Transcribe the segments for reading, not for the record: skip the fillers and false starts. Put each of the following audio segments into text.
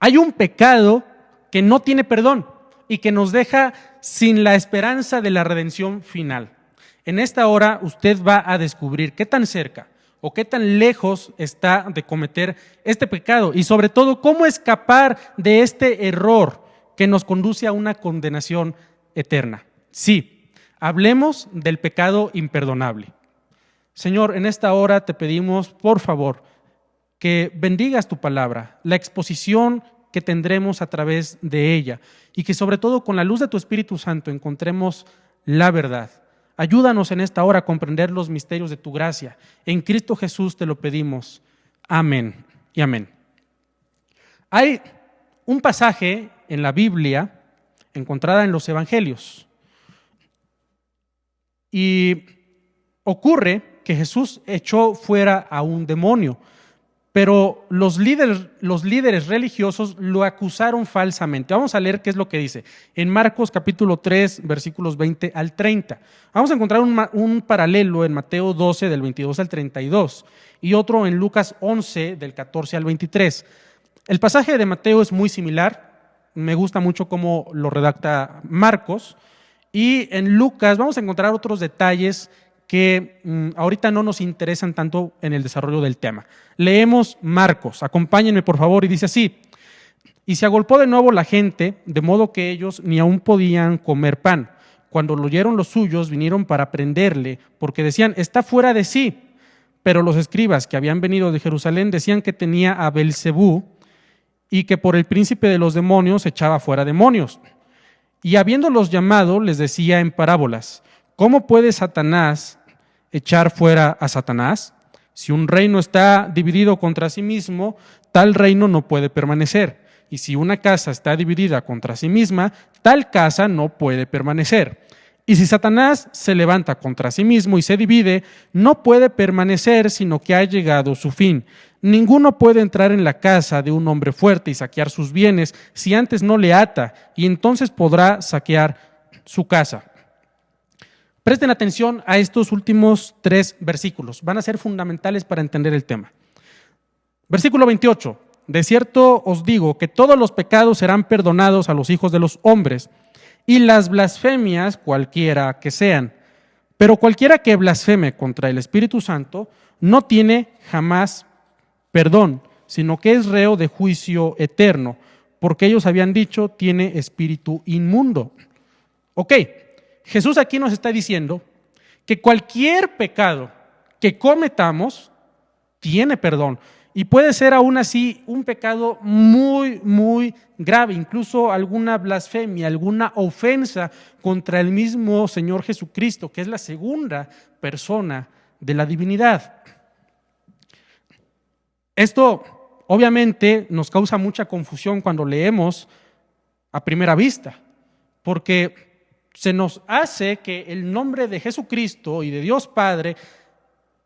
Hay un pecado que no tiene perdón y que nos deja sin la esperanza de la redención final. En esta hora usted va a descubrir qué tan cerca o qué tan lejos está de cometer este pecado y sobre todo cómo escapar de este error que nos conduce a una condenación eterna. Sí, hablemos del pecado imperdonable. Señor, en esta hora te pedimos, por favor, que bendigas tu palabra, la exposición que tendremos a través de ella y que sobre todo con la luz de tu Espíritu Santo encontremos la verdad. Ayúdanos en esta hora a comprender los misterios de tu gracia. En Cristo Jesús te lo pedimos. Amén y amén. Hay un pasaje en la Biblia encontrada en los Evangelios y ocurre que Jesús echó fuera a un demonio, pero los líderes religiosos lo acusaron falsamente. Vamos a leer qué es lo que dice. En Marcos capítulo 3, versículos 20 al 30. Vamos a encontrar un paralelo en Mateo 12, del 22 al 32, y otro en Lucas 11, del 14 al 23. El pasaje de Mateo es muy similar. Me gusta mucho cómo lo redacta Marcos. Y en Lucas vamos a encontrar otros detalles que ahorita no nos interesan tanto en el desarrollo del tema. Leemos Marcos, acompáñenme por favor, y dice así: y se agolpó de nuevo la gente, de modo que ellos ni aún podían comer pan. Cuando lo oyeron los suyos, vinieron para prenderle, porque decían, está fuera de sí. Pero los escribas que habían venido de Jerusalén decían que tenía a Belcebú y que por el príncipe de los demonios echaba fuera demonios. Y habiéndolos llamado, les decía en parábolas, ¿cómo puede Satanás echar fuera a Satanás? Si un reino está dividido contra sí mismo, tal reino no puede permanecer. Y si una casa está dividida contra sí misma, tal casa no puede permanecer. Y si Satanás se levanta contra sí mismo y se divide, no puede permanecer, sino que ha llegado su fin. Ninguno puede entrar en la casa de un hombre fuerte y saquear sus bienes si antes no le ata, y entonces podrá saquear su casa. Presten atención a estos últimos 3 versículos. Van a ser fundamentales para entender el tema. Versículo 28. De cierto os digo que todos los pecados serán perdonados a los hijos de los hombres y las blasfemias cualquiera que sean. Pero cualquiera que blasfeme contra el Espíritu Santo no tiene jamás perdón, sino que es reo de juicio eterno, porque ellos habían dicho, tiene espíritu inmundo. Ok. Jesús aquí nos está diciendo que cualquier pecado que cometamos tiene perdón y puede ser aún así un pecado muy, muy grave, incluso alguna blasfemia, alguna ofensa contra el mismo Señor Jesucristo, que es la segunda persona de la divinidad. Esto obviamente nos causa mucha confusión cuando leemos a primera vista, porque se nos hace que el nombre de Jesucristo y de Dios Padre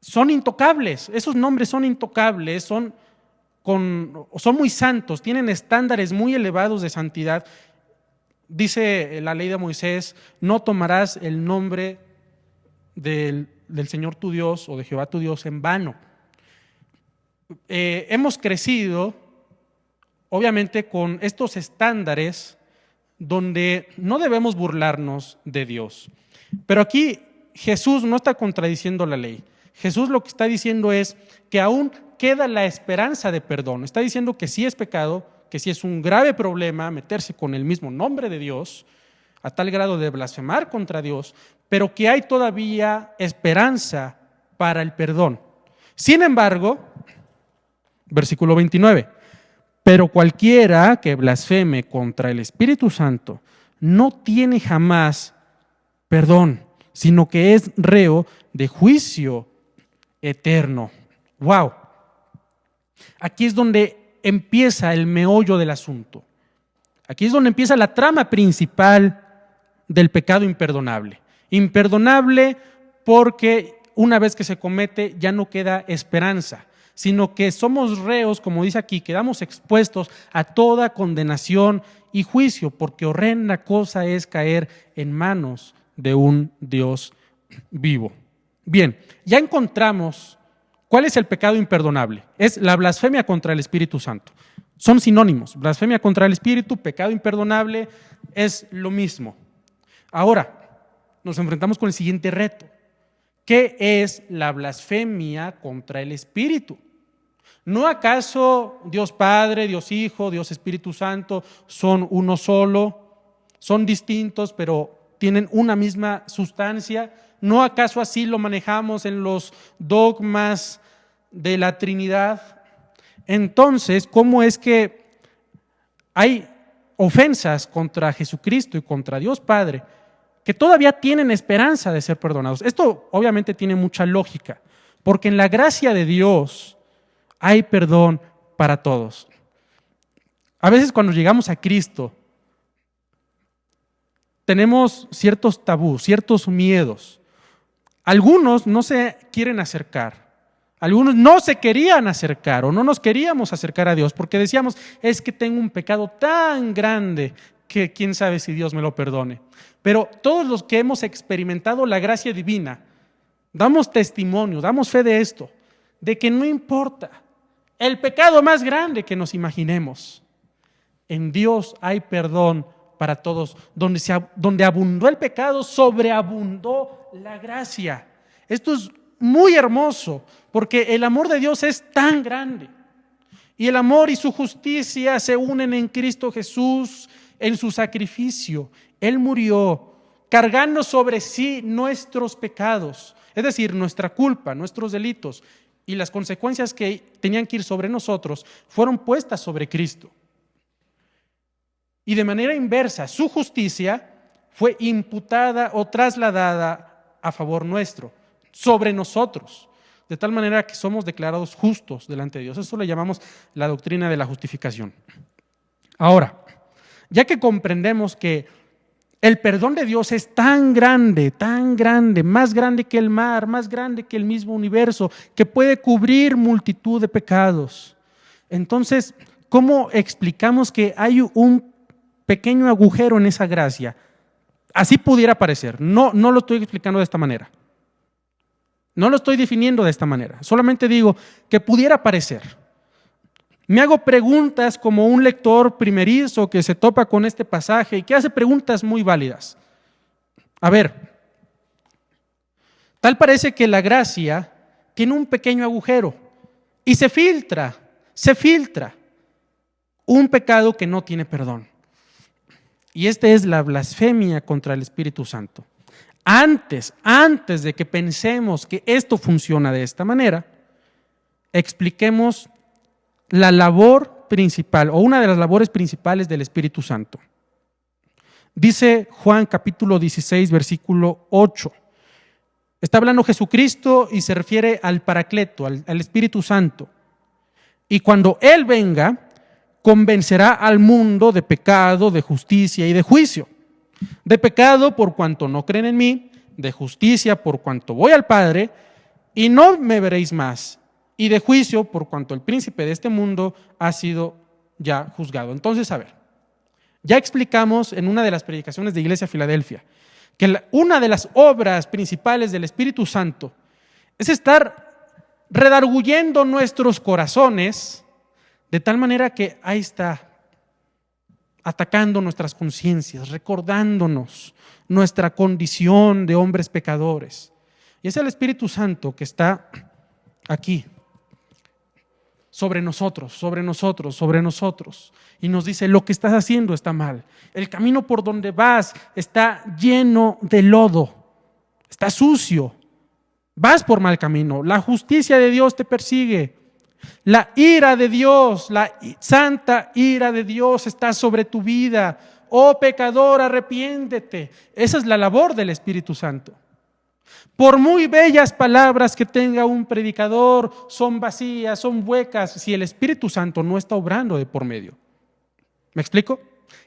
son intocables. Esos nombres son intocables, son muy santos, tienen estándares muy elevados de santidad. Dice la ley de Moisés, no tomarás el nombre del Señor tu Dios o de Jehová tu Dios en vano. Hemos crecido, obviamente, con estos estándares donde no debemos burlarnos de Dios. Pero aquí Jesús no está contradiciendo la ley. Jesús lo que está diciendo es que aún queda la esperanza de perdón. Está diciendo que sí es pecado, que sí es un grave problema meterse con el mismo nombre de Dios, a tal grado de blasfemar contra Dios, pero que hay todavía esperanza para el perdón. Sin embargo, versículo 29, pero cualquiera que blasfeme contra el Espíritu Santo no tiene jamás perdón, sino que es reo de juicio eterno. ¡Wow! Aquí es donde empieza el meollo del asunto. Aquí es donde empieza la trama principal del pecado imperdonable. Imperdonable porque una vez que se comete ya no queda esperanza, sino que somos reos, como dice aquí, quedamos expuestos a toda condenación y juicio, porque horrenda cosa es caer en manos de un Dios vivo. Bien, ya encontramos cuál es el pecado imperdonable. Es la blasfemia contra el Espíritu Santo. Son sinónimos. Blasfemia contra el Espíritu, pecado imperdonable, es lo mismo. Ahora, nos enfrentamos con el siguiente reto. ¿Qué es la blasfemia contra el Espíritu? ¿No acaso Dios Padre, Dios Hijo, Dios Espíritu Santo son uno solo? Son distintos, pero tienen una misma sustancia. ¿No acaso así lo manejamos en los dogmas de la Trinidad? Entonces, ¿cómo es que hay ofensas contra Jesucristo y contra Dios Padre que todavía tienen esperanza de ser perdonados? Esto obviamente tiene mucha lógica, porque en la gracia de Dios hay perdón para todos. A veces cuando llegamos a Cristo, tenemos ciertos tabús, ciertos miedos. Algunos no se quieren acercar. Algunos no se querían acercar o no nos queríamos acercar a Dios porque decíamos, es que tengo un pecado tan grande que quién sabe si Dios me lo perdone. Pero todos los que hemos experimentado la gracia divina, damos testimonio, damos fe de esto, de que no importa el pecado más grande que nos imaginemos, en Dios hay perdón para todos. Donde abundó el pecado, sobreabundó la gracia. Esto es muy hermoso, porque el amor de Dios es tan grande. Y el amor y su justicia se unen en Cristo Jesús, en su sacrificio. Él murió cargando sobre sí nuestros pecados, es decir, nuestra culpa, nuestros delitos, y las consecuencias que tenían que ir sobre nosotros fueron puestas sobre Cristo. Y de manera inversa, su justicia fue imputada o trasladada a favor nuestro, sobre nosotros, de tal manera que somos declarados justos delante de Dios. Eso le llamamos la doctrina de la justificación. Ahora, ya que comprendemos que el perdón de Dios es tan grande, más grande que el mar, más grande que el mismo universo, que puede cubrir multitud de pecados, entonces, ¿cómo explicamos que hay un pequeño agujero en esa gracia? Así pudiera parecer. No lo estoy explicando de esta manera. No lo estoy definiendo de esta manera. Solamente digo que pudiera parecer. Me hago preguntas como un lector primerizo que se topa con este pasaje y que hace preguntas muy válidas. A ver, tal parece que la gracia tiene un pequeño agujero y se filtra un pecado que no tiene perdón. Y esta es la blasfemia contra el Espíritu Santo. Antes de que pensemos que esto funciona de esta manera, expliquemos la labor principal o una de las labores principales del Espíritu Santo. Dice Juan capítulo 16, versículo 8. Está hablando Jesucristo y se refiere al Paracleto, al Espíritu Santo. Y cuando Él venga, convencerá al mundo de pecado, de justicia y de juicio. De pecado por cuanto no creen en mí, de justicia por cuanto voy al Padre y no me veréis más, y de juicio por cuanto el príncipe de este mundo ha sido ya juzgado. Entonces, a ver, ya explicamos en una de las predicaciones de Iglesia Filadelfia que una de las obras principales del Espíritu Santo es estar redarguyendo nuestros corazones de tal manera que ahí está, atacando nuestras conciencias, recordándonos nuestra condición de hombres pecadores. Y es el Espíritu Santo que está aquí, sobre nosotros, y nos dice: lo que estás haciendo está mal, el camino por donde vas está lleno de lodo, está sucio, vas por mal camino, la justicia de Dios te persigue. La ira de Dios, la santa ira de Dios está sobre tu vida. Oh pecador, arrepiéntete. Esa es la labor del Espíritu Santo. Por muy bellas palabras que tenga un predicador, son vacías, son huecas, si el Espíritu Santo no está obrando de por medio. ¿Me explico?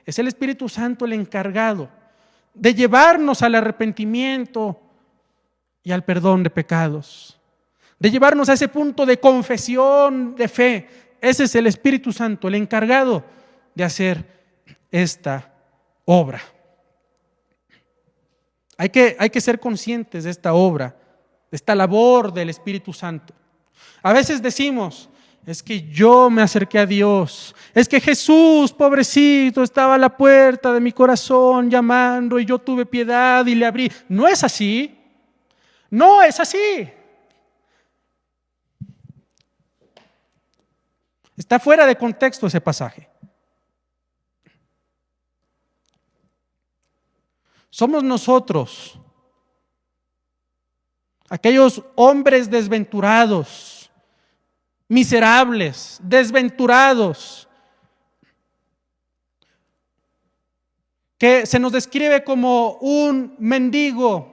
Es el Espíritu Santo el encargado de llevarnos al arrepentimiento y al perdón de pecados, de llevarnos a ese punto de confesión de fe. Ese es el Espíritu Santo, el encargado de hacer esta obra. Hay que ser conscientes de esta obra, de esta labor del Espíritu Santo. A veces decimos: Es que yo me acerqué a Dios. Es que Jesús, pobrecito, estaba a la puerta de mi corazón llamando y yo tuve piedad y le abrí. No es así. No es así. Está fuera de contexto ese pasaje. Somos nosotros, aquellos hombres desventurados, miserables, desventurados, que se nos describe como un mendigo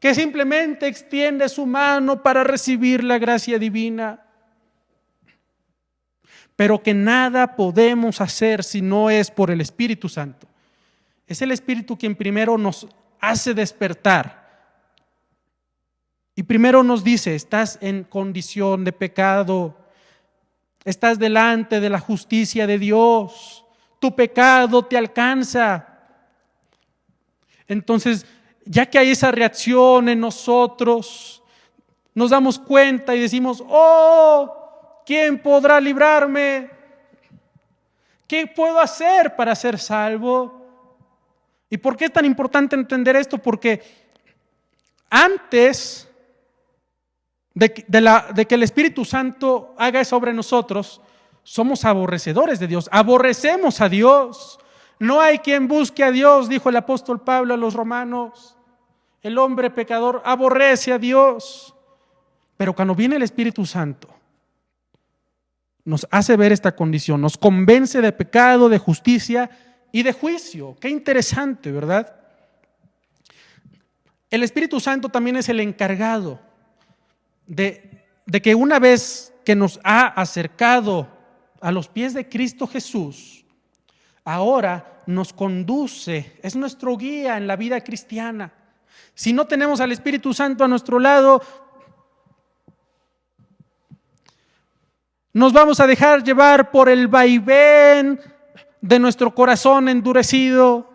que simplemente extiende su mano para recibir la gracia divina, pero que nada podemos hacer si no es por el Espíritu Santo. Es el Espíritu quien primero nos hace despertar y primero nos dice: estás en condición de pecado, estás delante de la justicia de Dios, tu pecado te alcanza. Entonces, ya que hay esa reacción en nosotros, nos damos cuenta y decimos: oh, ¿quién podrá librarme? ¿Qué puedo hacer para ser salvo? ¿Y por qué es tan importante entender esto? Porque antes de que el Espíritu Santo haga sobre nosotros, somos aborrecedores de Dios, aborrecemos a Dios. No hay quien busque a Dios, dijo el apóstol Pablo a los romanos. El hombre pecador aborrece a Dios. Pero cuando viene el Espíritu Santo, nos hace ver esta condición, nos convence de pecado, de justicia y de juicio. Qué interesante, ¿verdad? El Espíritu Santo también es el encargado de que una vez que nos ha acercado a los pies de Cristo Jesús, ahora nos conduce, es nuestro guía en la vida cristiana. Si no tenemos al Espíritu Santo a nuestro lado, nos vamos a dejar llevar por el vaivén de nuestro corazón endurecido,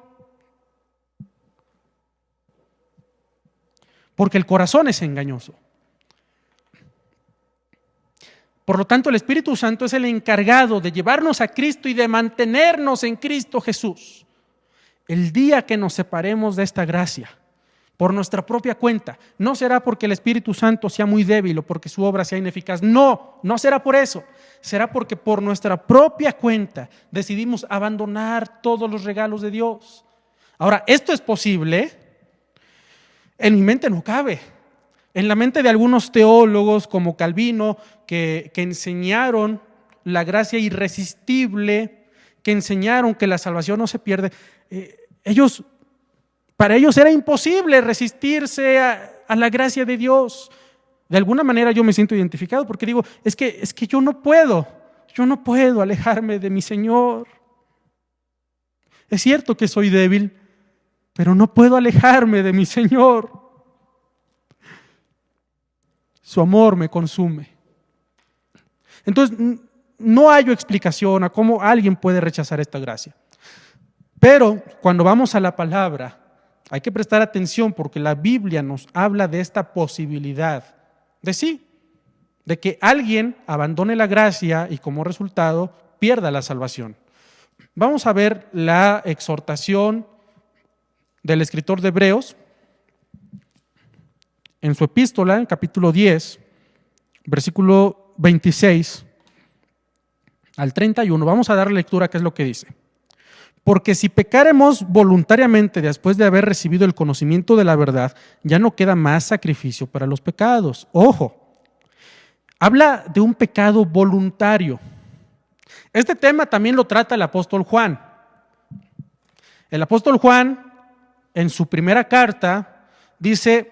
porque el corazón es engañoso. Por lo tanto, el Espíritu Santo es el encargado de llevarnos a Cristo y de mantenernos en Cristo Jesús. El día que nos separemos de esta gracia por nuestra propia cuenta, no será porque el Espíritu Santo sea muy débil o porque su obra sea ineficaz. No será por eso. Será porque por nuestra propia cuenta decidimos abandonar todos los regalos de Dios. Ahora, esto es posible. En mi mente no cabe. En la mente de algunos teólogos como Calvino, que enseñaron la gracia irresistible, que enseñaron que la salvación no se pierde, para ellos era imposible resistirse a la gracia de Dios. De alguna manera yo me siento identificado porque digo, es que yo no puedo alejarme de mi Señor. Es cierto que soy débil, pero no puedo alejarme de mi Señor. Su amor me consume. Entonces, no hallo explicación a cómo alguien puede rechazar esta gracia. Pero cuando vamos a la palabra, hay que prestar atención porque la Biblia nos habla de esta posibilidad de que alguien abandone la gracia y como resultado pierda la salvación. Vamos a ver la exhortación del escritor de Hebreos en su epístola, en capítulo 10, versículo 26 al 31. Vamos a dar lectura, ¿qué es lo que dice? Porque si pecaremos voluntariamente después de haber recibido el conocimiento de la verdad, ya no queda más sacrificio para los pecados. Ojo, habla de un pecado voluntario. Este tema también lo trata el apóstol Juan. El apóstol Juan, en su primera carta, dice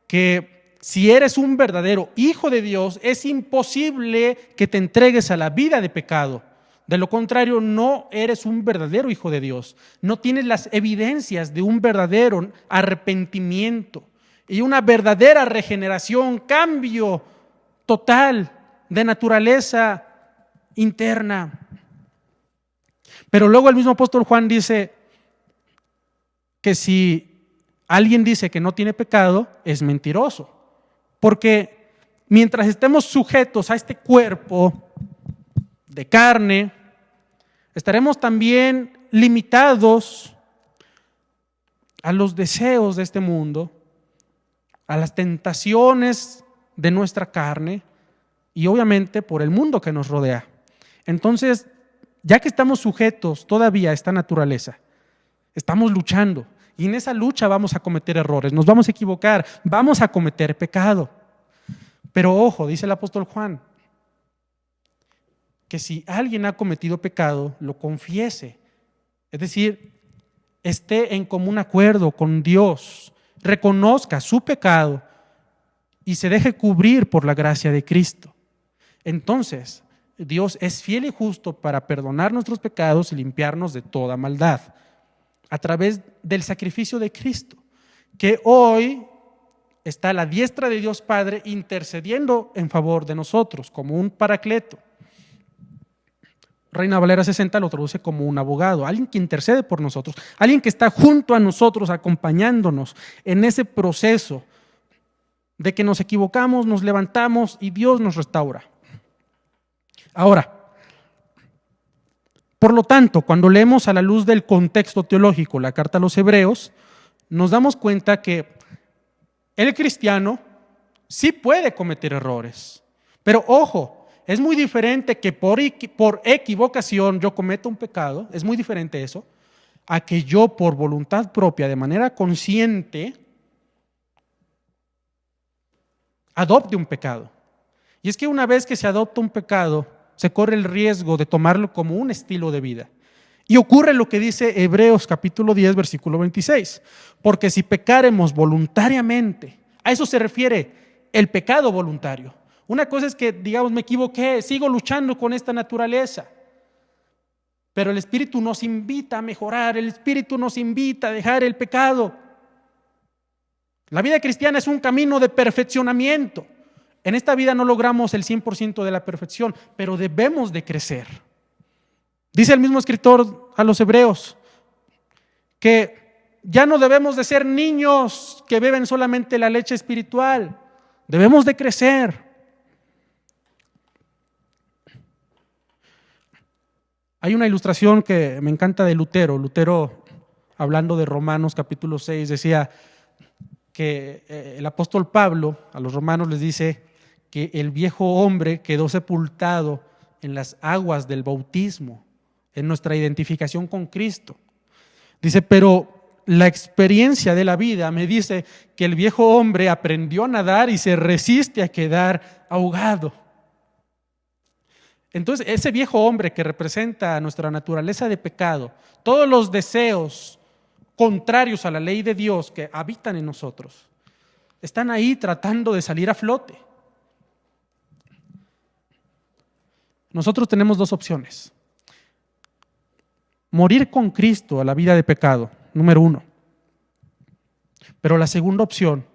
que si eres un verdadero hijo de Dios, es imposible que te entregues a la vida de pecado. De lo contrario, no eres un verdadero hijo de Dios. No tienes las evidencias de un verdadero arrepentimiento y una verdadera regeneración, cambio total de naturaleza interna. Pero luego el mismo apóstol Juan dice que si alguien dice que no tiene pecado, es mentiroso. Porque mientras estemos sujetos a este cuerpo de carne, estaremos también limitados a los deseos de este mundo, a las tentaciones de nuestra carne y obviamente por el mundo que nos rodea. Entonces, ya que estamos sujetos todavía a esta naturaleza, estamos luchando y en esa lucha vamos a cometer errores, nos vamos a equivocar, vamos a cometer pecado. Pero ojo, dice el apóstol Juan, que si alguien ha cometido pecado, lo confiese. Es decir, esté en común acuerdo con Dios, reconozca su pecado y se deje cubrir por la gracia de Cristo. Entonces, Dios es fiel y justo para perdonar nuestros pecados y limpiarnos de toda maldad a través del sacrificio de Cristo, que hoy está a la diestra de Dios Padre intercediendo en favor de nosotros como un paracleto. Reina Valera 60 lo traduce como un abogado, alguien que intercede por nosotros, alguien que está junto a nosotros acompañándonos en ese proceso de que nos equivocamos, nos levantamos y Dios nos restaura. Ahora, por lo tanto, cuando leemos a la luz del contexto teológico la carta a los Hebreos, nos damos cuenta que el cristiano sí puede cometer errores, pero ojo, es muy diferente que por equivocación yo cometa un pecado, es muy diferente eso, a que yo por voluntad propia, de manera consciente, adopte un pecado. Y es que una vez que se adopta un pecado, se corre el riesgo de tomarlo como un estilo de vida. Y ocurre lo que dice Hebreos capítulo 10, versículo 26. Porque si pecaremos voluntariamente, a eso se refiere el pecado voluntario. Una cosa es que, digamos, me equivoqué, sigo luchando con esta naturaleza. Pero el Espíritu nos invita a mejorar, el Espíritu nos invita a dejar el pecado. La vida cristiana es un camino de perfeccionamiento. En esta vida no logramos el 100% de la perfección, pero debemos de crecer. Dice el mismo escritor a los Hebreos que ya no debemos de ser niños que beben solamente la leche espiritual, debemos de crecer. Hay una ilustración que me encanta de Lutero. Lutero, hablando de Romanos capítulo 6, decía que el apóstol Pablo a los romanos les dice que el viejo hombre quedó sepultado en las aguas del bautismo, en nuestra identificación con Cristo. Dice, pero la experiencia de la vida me dice que el viejo hombre aprendió a nadar y se resiste a quedar ahogado. Entonces, ese viejo hombre que representa nuestra naturaleza de pecado, todos los deseos contrarios a la ley de Dios que habitan en nosotros, están ahí tratando de salir a flote. Nosotros tenemos dos opciones. Morir con Cristo a la vida de pecado, número uno. Pero la segunda opción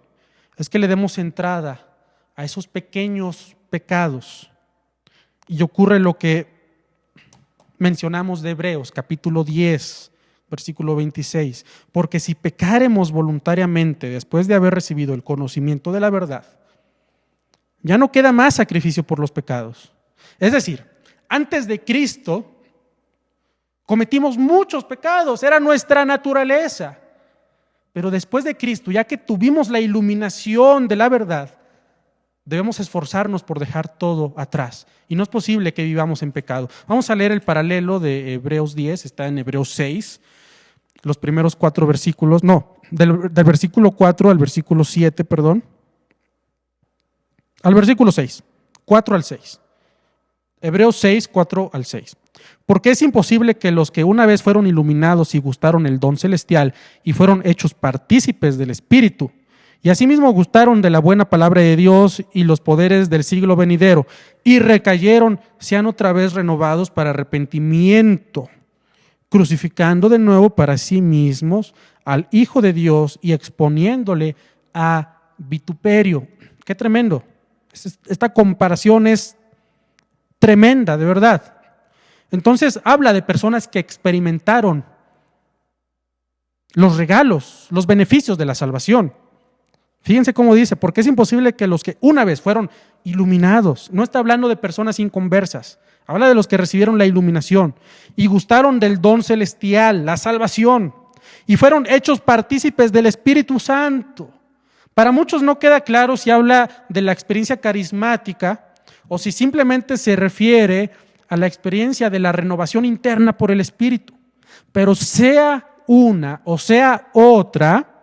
es que le demos entrada a esos pequeños pecados. Y ocurre lo que mencionamos de Hebreos, capítulo 10, versículo 26. Porque si pecaremos voluntariamente después de haber recibido el conocimiento de la verdad, ya no queda más sacrificio por los pecados. Es decir, antes de Cristo cometimos muchos pecados, era nuestra naturaleza. Pero después de Cristo, ya que tuvimos la iluminación de la verdad, debemos esforzarnos por dejar todo atrás. Y no es posible que vivamos en pecado. Vamos a leer el paralelo de Hebreos 10, está en Hebreos 6, los primeros 4 versículos, del versículo 4 al versículo 7, al versículo 6, 4 al 6. Hebreos 6, 4 al 6. Porque es imposible que los que una vez fueron iluminados y gustaron el don celestial y fueron hechos partícipes del Espíritu, y asimismo gustaron de la buena palabra de Dios y los poderes del siglo venidero, y recayeron, sean otra vez renovados para arrepentimiento, crucificando de nuevo para sí mismos al Hijo de Dios y exponiéndole a vituperio. ¡Qué tremendo! Esta comparación es tremenda, de verdad. Entonces habla de personas que experimentaron los regalos, los beneficios de la salvación. Fíjense cómo dice, porque es imposible que los que una vez fueron iluminados, no está hablando de personas inconversas, habla de los que recibieron la iluminación y gustaron del don celestial, la salvación, y fueron hechos partícipes del Espíritu Santo. Para muchos no queda claro si habla de la experiencia carismática o si simplemente se refiere a la experiencia de la renovación interna por el Espíritu. Pero sea una o sea otra,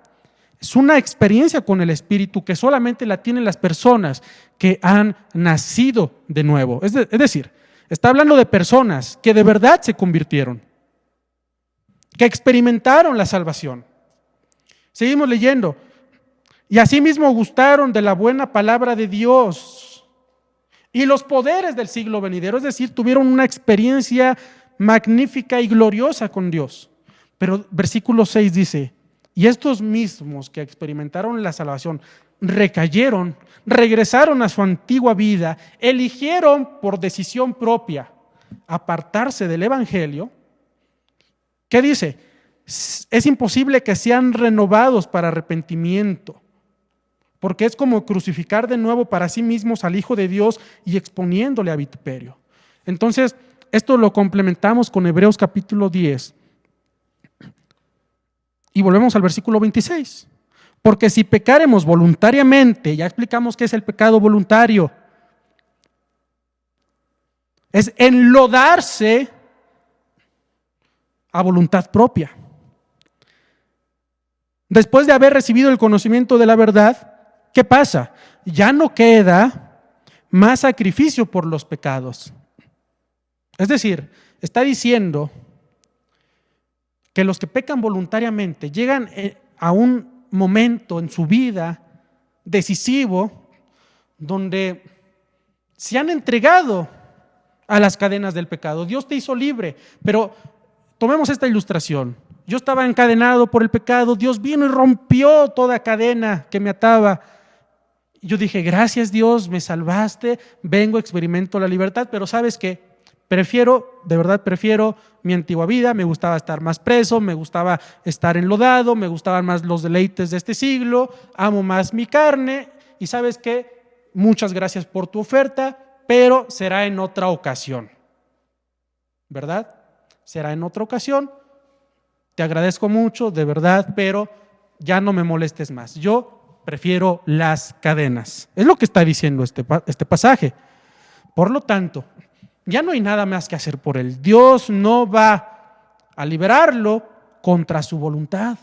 es una experiencia con el Espíritu que solamente la tienen las personas que han nacido de nuevo. Es decir, está hablando de personas que de verdad se convirtieron, que experimentaron la salvación. Seguimos leyendo. Y asimismo gustaron de la buena palabra de Dios y los poderes del siglo venidero, es decir, tuvieron una experiencia magnífica y gloriosa con Dios. Pero versículo 6 dice, y estos mismos que experimentaron la salvación recayeron, regresaron a su antigua vida, eligieron por decisión propia apartarse del evangelio. ¿Qué dice? Es imposible que sean renovados para arrepentimiento, porque es como crucificar de nuevo para sí mismos al Hijo de Dios y exponiéndole a vituperio. Entonces, esto lo complementamos con Hebreos capítulo 10. Y volvemos al versículo 26. Porque si pecaremos voluntariamente, ya explicamos qué es el pecado voluntario, es enlodarse a voluntad propia. Después de haber recibido el conocimiento de la verdad, ¿qué pasa? Ya no queda más sacrificio por los pecados. Es decir, está diciendo que los que pecan voluntariamente llegan a un momento en su vida decisivo donde se han entregado a las cadenas del pecado. Dios te hizo libre, pero tomemos esta ilustración. Yo estaba encadenado por el pecado, Dios vino y rompió toda cadena que me ataba. Yo dije, gracias Dios, me salvaste, vengo, experimento la libertad, pero ¿sabes qué? De verdad prefiero mi antigua vida, me gustaba estar más preso, me gustaba estar enlodado, me gustaban más los deleites de este siglo, amo más mi carne y ¿sabes qué? Muchas gracias por tu oferta, pero será en otra ocasión, ¿verdad? Será en otra ocasión, te agradezco mucho, de verdad, pero ya no me molestes más, yo prefiero las cadenas. Es lo que está diciendo este pasaje. Por lo tanto, ya no hay nada más que hacer por él. Dios no va a liberarlo contra su voluntad.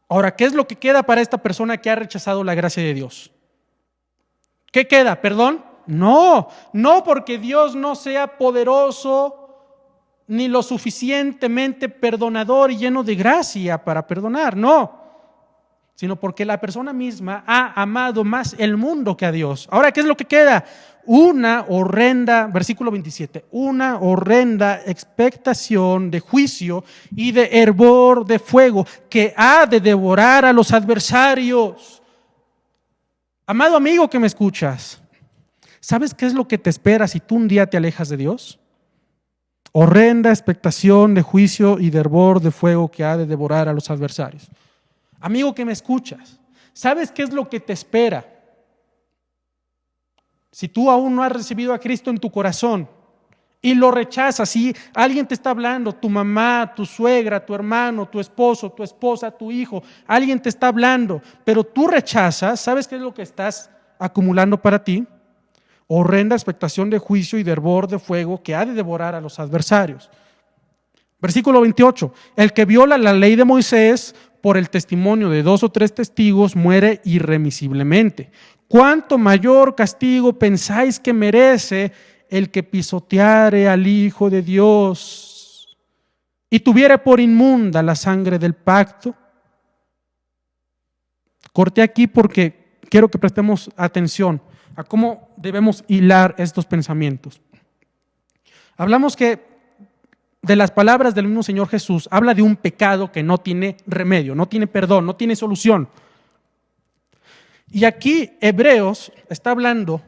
Ahora, ¿qué es lo que queda para esta persona que ha rechazado la gracia de Dios? ¿Qué queda? ¿Perdón? No, no porque Dios no sea poderoso ni lo suficientemente perdonador y lleno de gracia para perdonar, no. Sino porque la persona misma ha amado más el mundo que a Dios. Ahora, ¿qué es lo que queda? Una horrenda, versículo 27, una horrenda expectación de juicio y de hervor de fuego que ha de devorar a los adversarios. Amado amigo que me escuchas, ¿sabes qué es lo que te espera si tú un día te alejas de Dios? Horrenda expectación de juicio y de hervor de fuego que ha de devorar a los adversarios. Amigo que me escuchas, ¿sabes qué es lo que te espera? Si tú aún no has recibido a Cristo en tu corazón y lo rechazas, si alguien te está hablando, tu mamá, tu suegra, tu hermano, tu esposo, tu esposa, tu hijo, alguien te está hablando, pero tú rechazas, ¿sabes qué es lo que estás acumulando para ti? Horrenda expectación de juicio y de hervor de fuego que ha de devorar a los adversarios. Versículo 28, el que viola la ley de Moisés por el testimonio de 2 o 3 testigos muere irremisiblemente. ¿Cuánto mayor castigo pensáis que merece el que pisoteare al Hijo de Dios y tuviere por inmunda la sangre del pacto? Corté aquí porque quiero que prestemos atención a cómo debemos hilar estos pensamientos. Hablamos que de las palabras del mismo Señor Jesús, habla de un pecado que no tiene remedio, no tiene perdón, no tiene solución. Y aquí Hebreos está hablando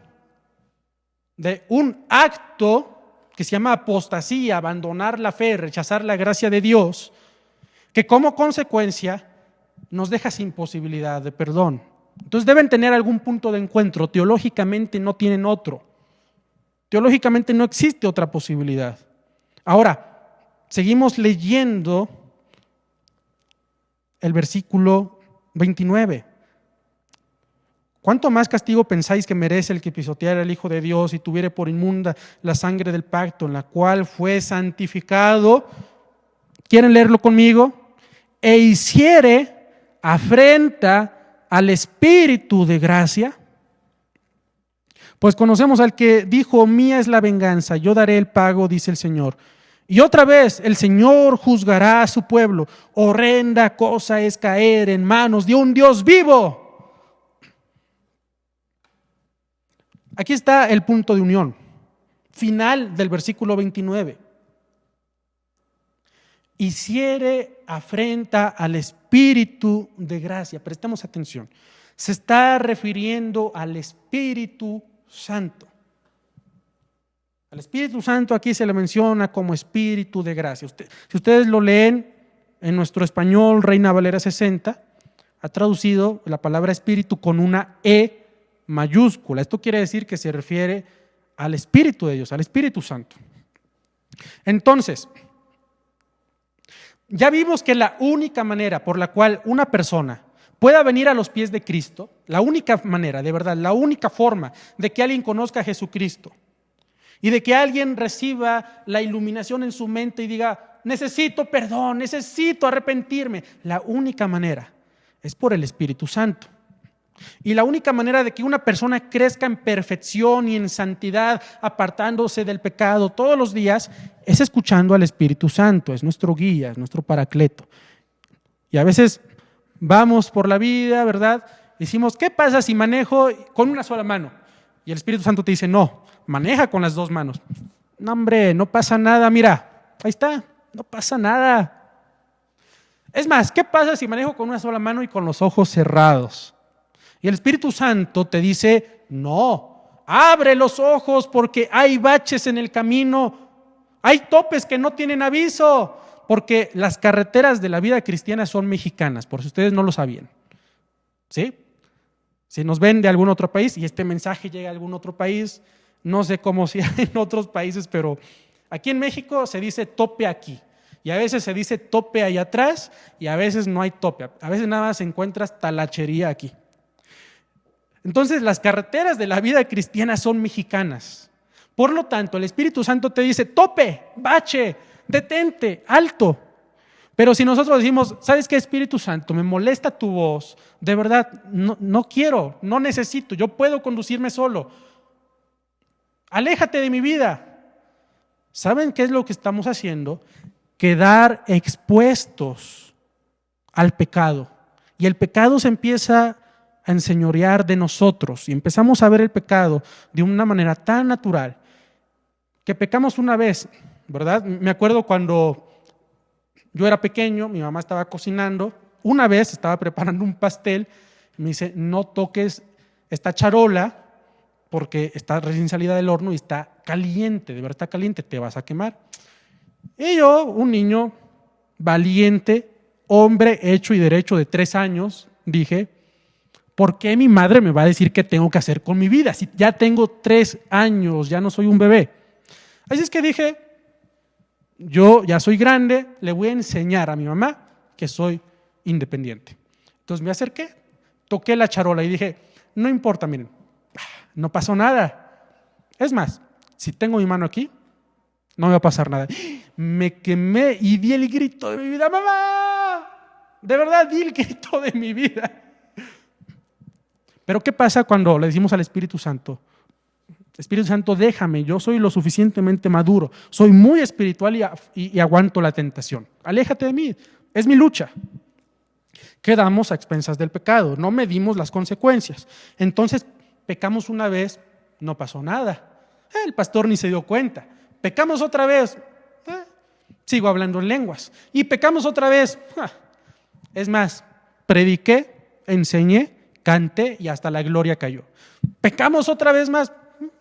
de un acto que se llama apostasía, abandonar la fe, rechazar la gracia de Dios, que como consecuencia nos deja sin posibilidad de perdón. Entonces deben tener algún punto de encuentro. Teológicamente no tienen otro. Teológicamente no existe otra posibilidad. Ahora, seguimos leyendo el versículo 29. ¿Cuánto más castigo pensáis que merece el que pisoteara al Hijo de Dios y tuviere por inmunda la sangre del pacto en la cual fue santificado? ¿Quieren leerlo conmigo? E hiciere afrenta al Espíritu de gracia. Pues conocemos al que dijo: mía es la venganza, yo daré el pago, dice el Señor. Y otra vez, el Señor juzgará a su pueblo. Horrenda cosa es caer en manos de un Dios vivo. Aquí está el punto de unión, final del versículo 29. Hiciere afrenta al Espíritu de gracia. Prestemos atención. Se está refiriendo al Espíritu Santo. Al Espíritu Santo aquí se le menciona como Espíritu de gracia. Si ustedes lo leen en nuestro español, Reina Valera 60, ha traducido la palabra Espíritu con una E mayúscula. Esto quiere decir que se refiere al Espíritu de Dios, al Espíritu Santo. Entonces, ya vimos que la única manera por la cual una persona pueda venir a los pies de Cristo, la única manera, de verdad, la única forma de que alguien conozca a Jesucristo y de que alguien reciba la iluminación en su mente y diga: necesito perdón, necesito arrepentirme, la única manera es por el Espíritu Santo. Y la única manera de que una persona crezca en perfección y en santidad, apartándose del pecado todos los días, es escuchando al Espíritu Santo. Es nuestro guía, es nuestro paracleto. Y a veces vamos por la vida, ¿verdad? Decimos: ¿qué pasa si manejo con una sola mano? Y el Espíritu Santo te dice: no, maneja con las dos manos. No, hombre, no pasa nada, mira, ahí está, no pasa nada. Es más, ¿qué pasa si manejo con una sola mano y con los ojos cerrados? Y el Espíritu Santo te dice: no, abre los ojos porque hay baches en el camino, hay topes que no tienen aviso, porque las carreteras de la vida cristiana son mexicanas, por si ustedes no lo sabían. ¿Sí? Si nos ven de algún otro país y este mensaje llega a algún otro país, no sé cómo sea en otros países, pero aquí en México se dice tope aquí. Y a veces se dice tope allá atrás y a veces no hay tope. A veces nada más encuentras talachería aquí. Entonces las carreteras de la vida cristiana son mexicanas. Por lo tanto, el Espíritu Santo te dice: tope, bache, detente, alto. Pero si nosotros decimos: ¿sabes qué, Espíritu Santo? Me molesta tu voz, de verdad, no quiero, no necesito, yo puedo conducirme solo. Aléjate de mi vida. ¿Saben qué es lo que estamos haciendo? Quedar expuestos al pecado. Y el pecado se empieza a enseñorear de nosotros y empezamos a ver el pecado de una manera tan natural que pecamos una vez, ¿verdad? Me acuerdo cuando yo era pequeño, mi mamá estaba cocinando, una vez estaba preparando un pastel, y me dice: no toques esta charola porque está recién salida del horno y está caliente, de verdad está caliente, te vas a quemar. Y yo, un niño valiente, hombre hecho y derecho de 3 años, dije: ¿por qué mi madre me va a decir qué tengo que hacer con mi vida? Si ya tengo 3 años, ya no soy un bebé. Así es que dije: yo ya soy grande, le voy a enseñar a mi mamá que soy independiente. Entonces me acerqué, toqué la charola y dije: no importa, miren, no pasó nada. Es más, si tengo mi mano aquí, no me va a pasar nada. Me quemé y di el grito de mi vida: ¡mamá! De verdad, di el grito de mi vida. Pero ¿qué pasa cuando le decimos al Espíritu Santo: Espíritu Santo, déjame, yo soy lo suficientemente maduro, soy muy espiritual y aguanto la tentación, aléjate de mí, es mi lucha? Quedamos a expensas del pecado, no medimos las consecuencias. Entonces pecamos una vez, no pasó nada, el pastor ni se dio cuenta. Pecamos otra vez, sigo hablando en lenguas. Y pecamos otra vez, es más, prediqué, enseñé, canté y hasta la gloria cayó. Pecamos otra vez más,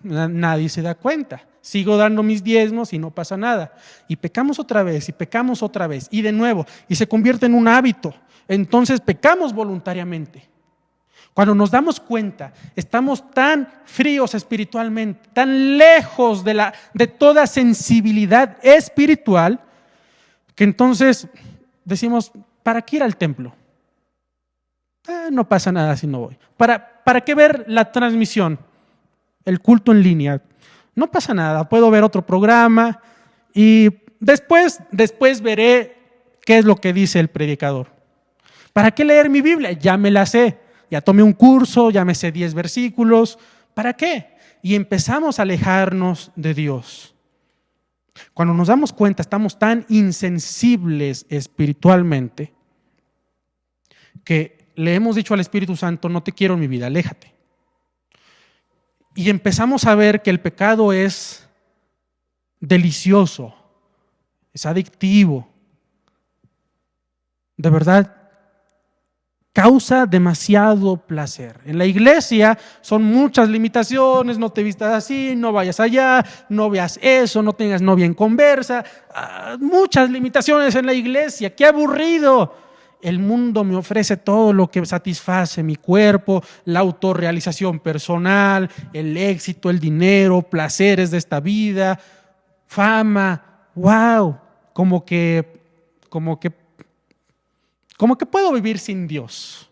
nadie se da cuenta. sigo dando mis diezmos y no pasa nada. Y pecamos otra vez, y pecamos otra vez, y de nuevo, y se convierte en un hábito. Entonces pecamos voluntariamente. Cuando nos damos cuenta, estamos tan fríos espiritualmente, tan lejos de toda sensibilidad espiritual, que entonces decimos, ¿para qué ir al templo? No pasa nada si no voy. ¿Para qué ver la transmisión, el culto en línea? No pasa nada, puedo ver otro programa y después veré qué es lo que dice el predicador. ¿Para qué leer mi Biblia? Ya me la sé, ya tomé un curso, ya me sé 10 versículos. ¿Para qué? Y empezamos a alejarnos de Dios. Cuando nos damos cuenta, estamos tan insensibles espiritualmente que le hemos dicho al Espíritu Santo, no te quiero en mi vida, aléjate. Y empezamos a ver que el pecado es delicioso, es adictivo. De verdad, causa demasiado placer. En la iglesia son muchas limitaciones, no te vistas así, no vayas allá, no veas eso, no tengas novia en conversa. Muchas limitaciones en la iglesia, qué aburrido. El mundo me ofrece todo lo que satisface mi cuerpo, la autorrealización personal, el éxito, el dinero, placeres de esta vida, fama. ¡Wow! Como que puedo vivir sin Dios.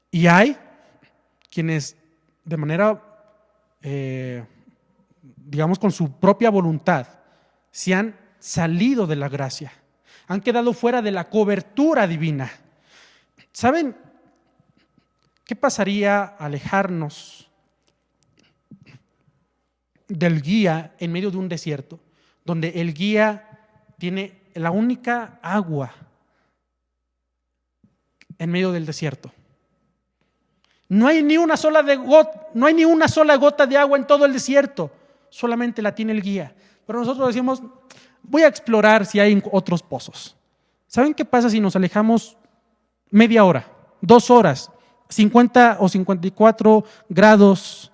Y hay quienes de manera, digamos, con su propia voluntad, se han salido de la gracia. Han quedado fuera de la cobertura divina. ¿Saben qué pasaría alejarnos del guía en medio de un desierto, donde el guía tiene la única agua en medio del desierto? No hay ni una sola gota de agua en todo el desierto, solamente la tiene el guía. Pero nosotros decimos, voy a explorar si hay otros pozos. ¿Saben qué pasa si nos alejamos media hora, 2 horas, 50 o 54 grados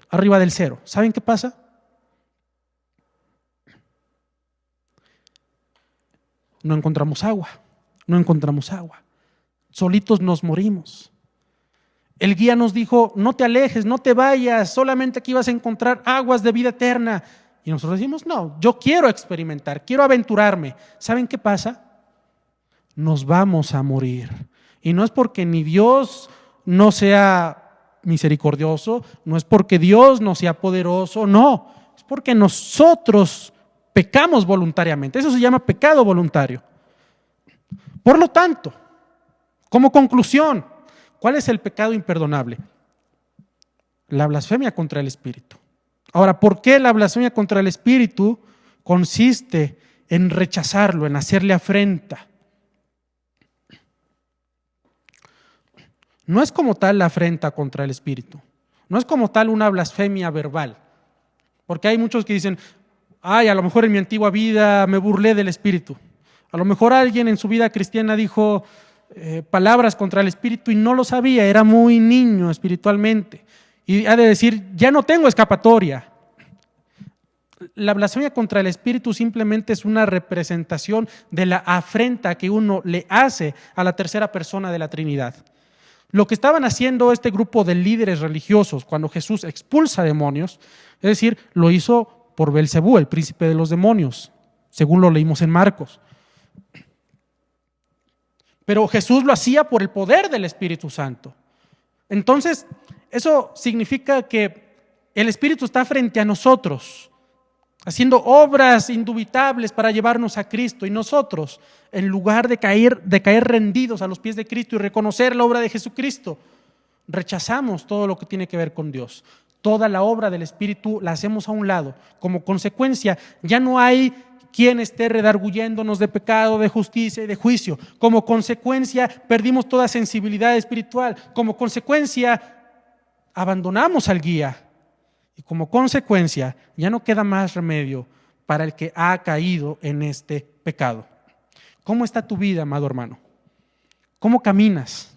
arriba del cero? ¿Saben qué pasa? No encontramos agua. Solitos nos morimos. El guía nos dijo, no te alejes, no te vayas, solamente aquí vas a encontrar aguas de vida eterna. Y nosotros decimos, no, yo quiero experimentar, quiero aventurarme. ¿Saben qué pasa? Nos vamos a morir. Y no es porque ni Dios no sea misericordioso, no es porque Dios no sea poderoso, no, es porque nosotros pecamos voluntariamente. Eso se llama pecado voluntario. Por lo tanto, como conclusión, ¿cuál es el pecado imperdonable? La blasfemia contra el Espíritu. Ahora, ¿por qué la blasfemia contra el Espíritu? Consiste en rechazarlo, en hacerle afrenta. No es como tal la afrenta contra el Espíritu. No es como tal una blasfemia verbal. Porque hay muchos que dicen, a lo mejor en mi antigua vida me burlé del Espíritu. A lo mejor alguien en su vida cristiana dijo palabras contra el Espíritu y no lo sabía, era muy niño espiritualmente. Y ha de decir, ya no tengo escapatoria. La blasfemia contra el Espíritu simplemente es una representación de la afrenta que uno le hace a la tercera persona de la Trinidad. Lo que estaban haciendo este grupo de líderes religiosos cuando Jesús expulsa demonios, es decir, lo hizo por Belcebú, el príncipe de los demonios, según lo leímos en Marcos. Pero Jesús lo hacía por el poder del Espíritu Santo. Entonces, eso significa que el Espíritu está frente a nosotros, haciendo obras indubitables para llevarnos a Cristo, y nosotros, en lugar de caer rendidos a los pies de Cristo y reconocer la obra de Jesucristo, rechazamos todo lo que tiene que ver con Dios. Toda la obra del Espíritu la hacemos a un lado. Como consecuencia, ya no hay quien esté redarguyéndonos de pecado, de justicia y de juicio. Como consecuencia, perdimos toda sensibilidad espiritual. Como consecuencia, abandonamos al guía. Y como consecuencia, ya no queda más remedio para el que ha caído en este pecado. ¿Cómo está tu vida, amado hermano? ¿Cómo caminas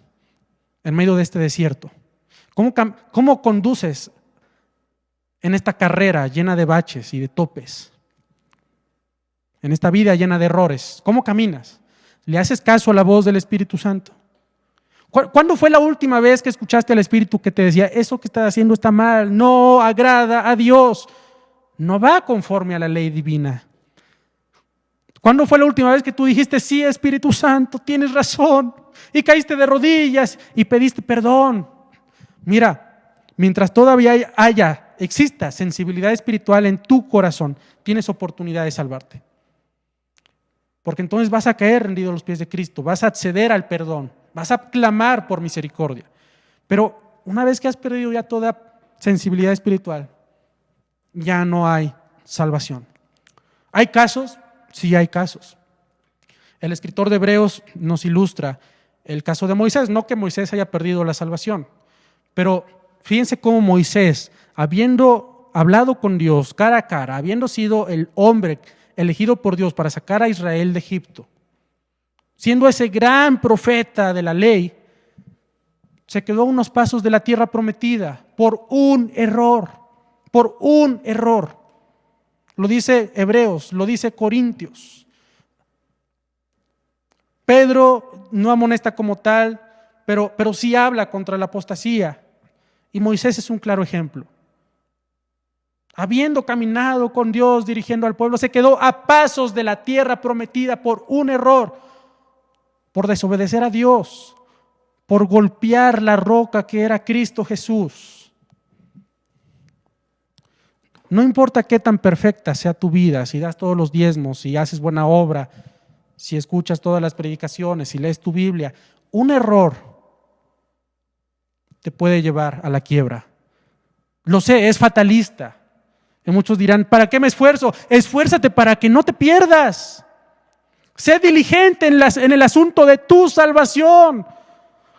en medio de este desierto? ¿Cómo conduces en esta carrera llena de baches y de topes, en esta vida llena de errores? ¿Cómo caminas? ¿Le haces caso a la voz del Espíritu Santo? ¿Cuándo fue la última vez que escuchaste al Espíritu que te decía, eso que estás haciendo está mal, no agrada a Dios, no va conforme a la ley divina? ¿Cuándo fue la última vez que tú dijiste, sí, Espíritu Santo, tienes razón, y caíste de rodillas y pediste perdón? Mira, mientras todavía exista sensibilidad espiritual en tu corazón, tienes oportunidad de salvarte. Porque entonces vas a caer rendido a los pies de Cristo, vas a acceder al perdón, vas a clamar por misericordia. Pero una vez que has perdido ya toda sensibilidad espiritual, ya no hay salvación. ¿Hay casos? Sí, hay casos. El escritor de Hebreos nos ilustra el caso de Moisés. No que Moisés haya perdido la salvación, pero fíjense cómo Moisés, habiendo hablado con Dios cara a cara, habiendo sido el hombre elegido por Dios para sacar a Israel de Egipto, siendo ese gran profeta de la ley, se quedó a unos pasos de la tierra prometida por un error, por un error. Lo dice Hebreos, lo dice Corintios. Pedro no amonesta como tal, pero sí habla contra la apostasía. Y Moisés es un claro ejemplo. Habiendo caminado con Dios, dirigiendo al pueblo, se quedó a pasos de la tierra prometida por un error, por desobedecer a Dios, por golpear la roca que era Cristo Jesús. No importa qué tan perfecta sea tu vida, si das todos los diezmos, si haces buena obra, si escuchas todas las predicaciones, si lees tu Biblia, un error te puede llevar a la quiebra. Lo sé, es fatalista. Y muchos dirán, ¿para qué me esfuerzo? Esfuérzate para que no te pierdas. Sé diligente en el asunto de tu salvación.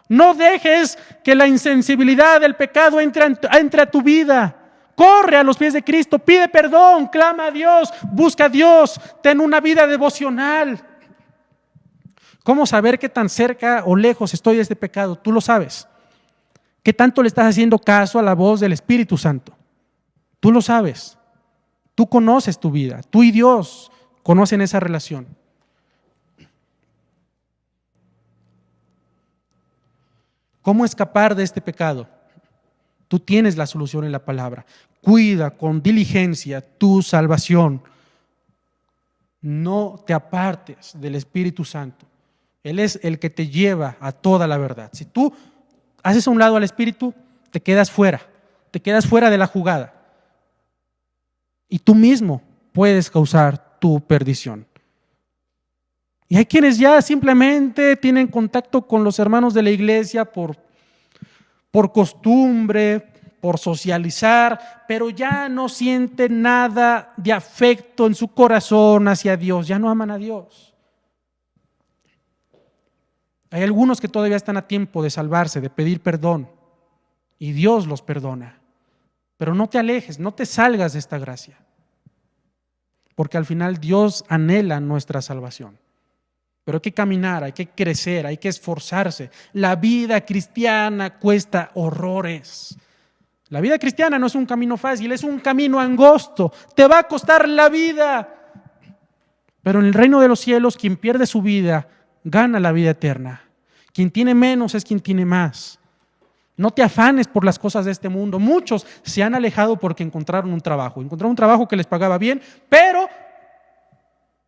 No dejes que la insensibilidad del pecado entre a tu vida. Corre a los pies de Cristo, pide perdón, clama a Dios, busca a Dios, ten una vida devocional. ¿Cómo saber qué tan cerca o lejos estoy de este pecado? Tú lo sabes. ¿Qué tanto le estás haciendo caso a la voz del Espíritu Santo? Tú lo sabes. Tú conoces tu vida. Tú y Dios conocen esa relación. ¿Cómo escapar de este pecado? Tú tienes la solución en la palabra. Cuida con diligencia tu salvación. No te apartes del Espíritu Santo. Él es el que te lleva a toda la verdad. Si tú haces a un lado al Espíritu, te quedas fuera de la jugada. Y tú mismo puedes causar tu perdición. Y hay quienes ya simplemente tienen contacto con los hermanos de la iglesia por costumbre, por socializar, pero ya no sienten nada de afecto en su corazón hacia Dios, ya no aman a Dios. Hay algunos que todavía están a tiempo de salvarse, de pedir perdón, y Dios los perdona. Pero no te alejes, no te salgas de esta gracia, porque al final Dios anhela nuestra salvación. Pero hay que caminar, hay que crecer, hay que esforzarse. La vida cristiana cuesta horrores. La vida cristiana no es un camino fácil, es un camino angosto. Te va a costar la vida. Pero en el reino de los cielos, quien pierde su vida, gana la vida eterna. Quien tiene menos es quien tiene más. No te afanes por las cosas de este mundo. Muchos se han alejado porque encontraron un trabajo que les pagaba bien, pero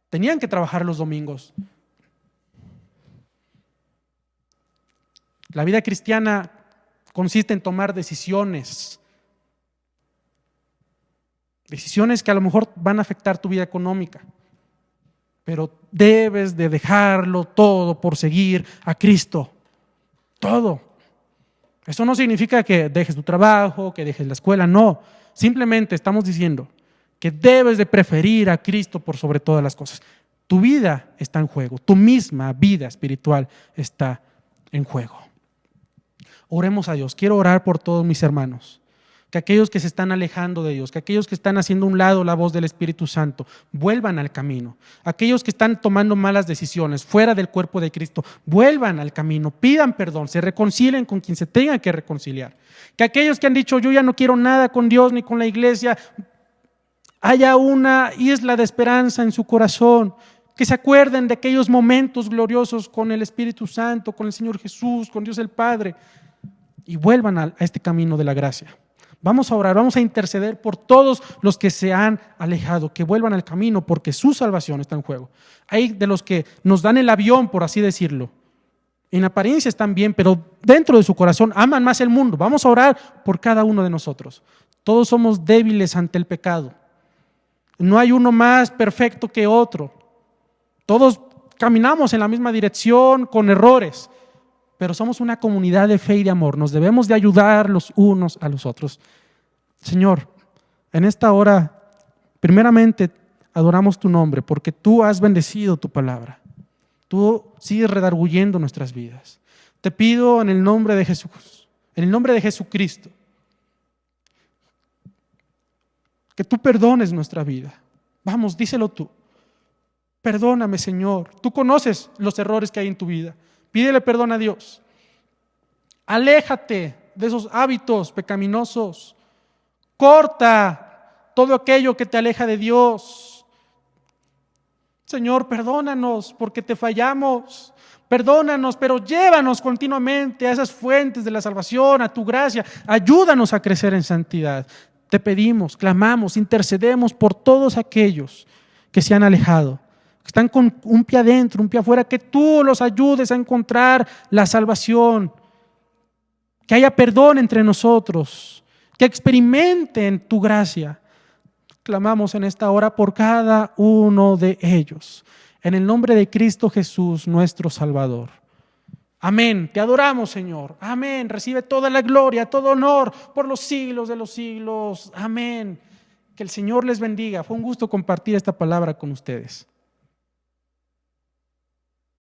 tenían que trabajar los domingos. La vida cristiana consiste en tomar decisiones que a lo mejor van a afectar tu vida económica, pero debes de dejarlo todo por seguir a Cristo, todo. Eso no significa que dejes tu trabajo, que dejes la escuela, no. Simplemente estamos diciendo que debes de preferir a Cristo por sobre todas las cosas. Tu vida está en juego, tu misma vida espiritual está en juego. Oremos a Dios. Quiero orar por todos mis hermanos. que aquellos que se están alejando de Dios, que aquellos que están haciendo a un lado la voz del Espíritu Santo, vuelvan al camino. Aquellos que están tomando malas decisiones fuera del cuerpo de Cristo, vuelvan al camino, pidan perdón, se reconcilien con quien se tengan que reconciliar. Que aquellos que han dicho, yo ya no quiero nada con Dios ni con la iglesia, haya una isla de esperanza en su corazón. Que se acuerden de aquellos momentos gloriosos con el Espíritu Santo, con el Señor Jesús, con Dios el Padre, y vuelvan a este camino de la gracia. Vamos a orar, vamos a interceder por todos los que se han alejado, que vuelvan al camino porque su salvación está en juego. Hay de los que nos dan el avión, por así decirlo. En apariencia están bien, pero dentro de su corazón aman más el mundo. Vamos a orar por cada uno de nosotros. Todos somos débiles ante el pecado. No hay uno más perfecto que otro. Todos caminamos en la misma dirección con errores, pero somos una comunidad de fe y de amor. Nos debemos de ayudar los unos a los otros. Señor, en esta hora, primeramente adoramos tu nombre porque tú has bendecido tu palabra. Tú sigues redarguyendo nuestras vidas. Te pido en el nombre de Jesús, en el nombre de Jesucristo, que tú perdones nuestra vida. Vamos, díselo tú. Perdóname, Señor. Tú conoces los errores que hay en tu vida. Pídele perdón a Dios. Aléjate de esos hábitos pecaminosos. Corta todo aquello que te aleja de Dios. Señor, perdónanos porque te fallamos. Perdónanos, pero llévanos continuamente a esas fuentes de la salvación, a tu gracia. Ayúdanos a crecer en santidad. Te pedimos, clamamos, intercedemos por todos aquellos que se han alejado, que están con un pie adentro, un pie afuera, que tú los ayudes a encontrar la salvación, que haya perdón entre nosotros, que experimenten tu gracia. Clamamos en esta hora por cada uno de ellos, en el nombre de Cristo Jesús, nuestro Salvador. Amén. Te adoramos, Señor. Amén. Recibe toda la gloria, todo honor por los siglos de los siglos. Amén. Que el Señor les bendiga. Fue un gusto compartir esta palabra con ustedes.